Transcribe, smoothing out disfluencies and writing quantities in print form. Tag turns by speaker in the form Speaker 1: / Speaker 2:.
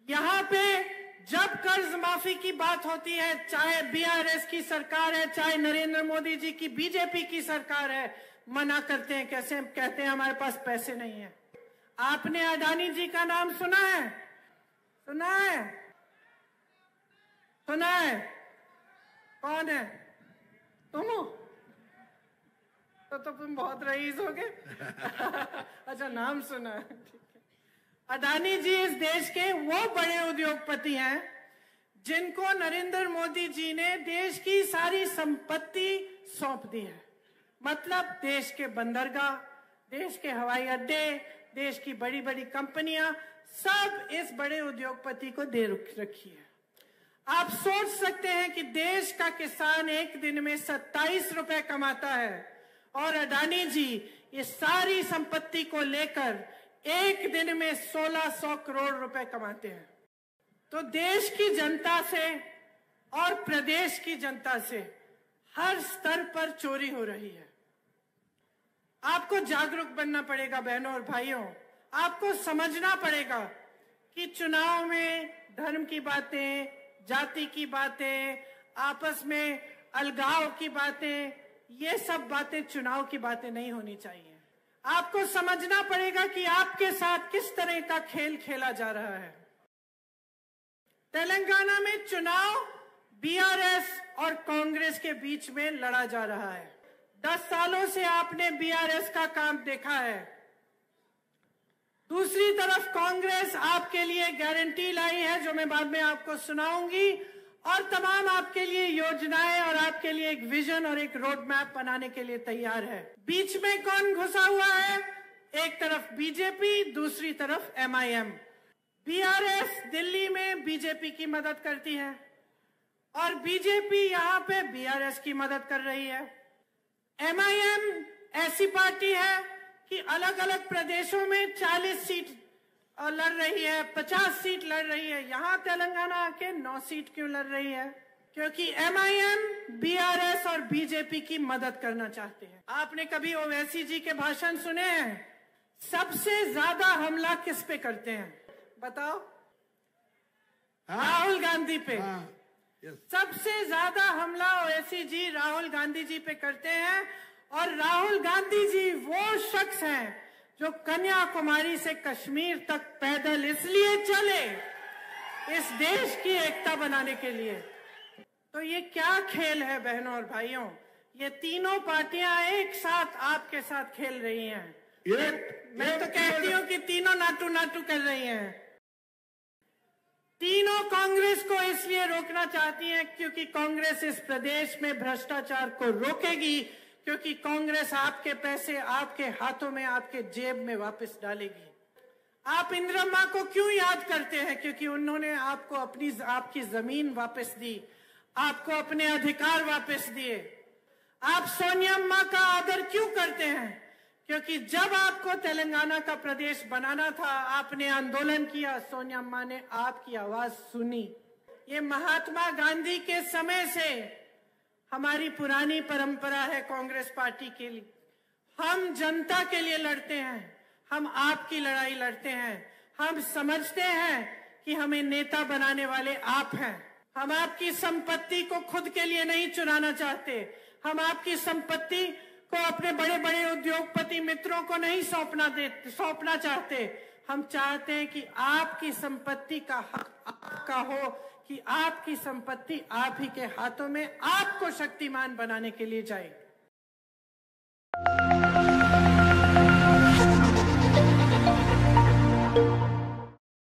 Speaker 1: यहाँ पे जब कर्ज माफी की बात होती है, चाहे बीआरएस की सरकार है, चाहे नरेंद्र मोदी जी की बीजेपी की सरकार है, मना करते हैं। कैसे कहते हैं हमारे पास पैसे नहीं है। आपने अडानी जी का नाम सुना है? सुना है? सुना है? कौन है? तुम हो? तो तुम बहुत रईस हो गए। अच्छा, नाम सुना है, ठीक है। अडानी जी इस देश के वो बड़े उद्योगपति हैं जिनको नरेंद्र मोदी जी ने देश की सारी संपत्ति सौंप दी है। मतलब देश के बंदरगाह, देश के हवाई अड्डे, देश की बड़ी बड़ी कंपनियां सब इस बड़े उद्योगपति को दे रखी है। आप सोच सकते हैं कि देश का किसान एक दिन में 27 रुपए कमाता है और अडानी जी ये सारी संपत्ति को लेकर एक दिन में 1600 करोड़ रुपए कमाते हैं। तो देश की जनता से और प्रदेश की जनता से हर स्तर पर चोरी हो रही है। आपको जागरूक बनना पड़ेगा बहनों और भाइयों। आपको समझना पड़ेगा कि चुनाव में धर्म की बातें, जाति की बातें, आपस में अलगाव की बातें, ये सब बातें चुनाव की बातें नहीं होनी चाहिए। आपको समझना पड़ेगा कि आपके साथ किस तरह का खेल खेला जा रहा है। तेलंगाना में चुनाव बीआरएस और कांग्रेस के बीच में लड़ा जा रहा है। 10 सालों से आपने बीआरएस का काम देखा है। दूसरी तरफ कांग्रेस आपके लिए गारंटी लाई है, जो मैं बाद में आपको सुनाऊंगी, और तमाम आपके लिए योजनाएं और आपके लिए एक विजन और एक रोड मैप बनाने के लिए तैयार है। बीच में कौन घुसा हुआ है? एक तरफ बीजेपी, दूसरी तरफ एमआईएम। बीआरएस दिल्ली में बीजेपी की मदद करती है और बीजेपी यहाँ पे बीआरएस की मदद कर रही है। एमआईएम ऐसी पार्टी है कि अलग अलग प्रदेशों में 40 सीट लड़ रही है, 50 सीट लड़ रही है। यहाँ तेलंगाना आके 9 सीट क्यों लड़ रही है? क्योंकि एमआईएम बीआरएस और बीजेपी की मदद करना चाहते हैं। आपने कभी ओवैसी जी के भाषण सुने हैं? सबसे ज्यादा हमला किस पे करते हैं बताओ? राहुल गांधी पे। सबसे ज्यादा हमला ओवैसी जी राहुल गांधी जी पे करते हैं। और राहुल गांधी जी वो शख्स हैं जो कन्याकुमारी से कश्मीर तक पैदल इसलिए चले, इस देश की एकता बनाने के लिए। तो ये क्या खेल है बहनों और भाइयों? ये तीनों पार्टियां एक साथ आपके साथ खेल रही हैं। मैं तो कहती हूं कि तीनों नाटू नाटू कर रही हैं। तीनों कांग्रेस को इसलिए रोकना चाहती हैं क्योंकि कांग्रेस इस प्रदेश में भ्रष्टाचार को रोकेगी, क्योंकि कांग्रेस आपके पैसे आपके हाथों में, आपके जेब में वापस डालेगी। आप इंदिरा को क्यों याद करते हैं? क्योंकि उन्होंने आपको आपकी जमीन वापस दी, आपको अपने अधिकार वापस दिए। आप सोनिया अम्मा का आदर क्यों करते हैं? क्योंकि जब आपको तेलंगाना का प्रदेश बनाना था, आपने आंदोलन किया, सोनिया अम्मा ने आपकी आवाज सुनी। ये महात्मा गांधी के समय से हमारी पुरानी परंपरा है कांग्रेस पार्टी के लिए। हम जनता के लिए लड़ते हैं, हम आपकी लड़ाई लड़ते हैं। हम समझते हैं कि हमें नेता बनाने वाले आप हैं। हम आपकी संपत्ति को खुद के लिए नहीं चुराना चाहते। हम आपकी संपत्ति को अपने बड़े बड़े उद्योगपति मित्रों को नहीं सौंपना चाहते। हम चाहते हैं कि आपकी संपत्ति का हक आपका हो, कि आपकी संपत्ति आप ही के हाथों में आपको शक्तिमान बनाने के लिए जाए।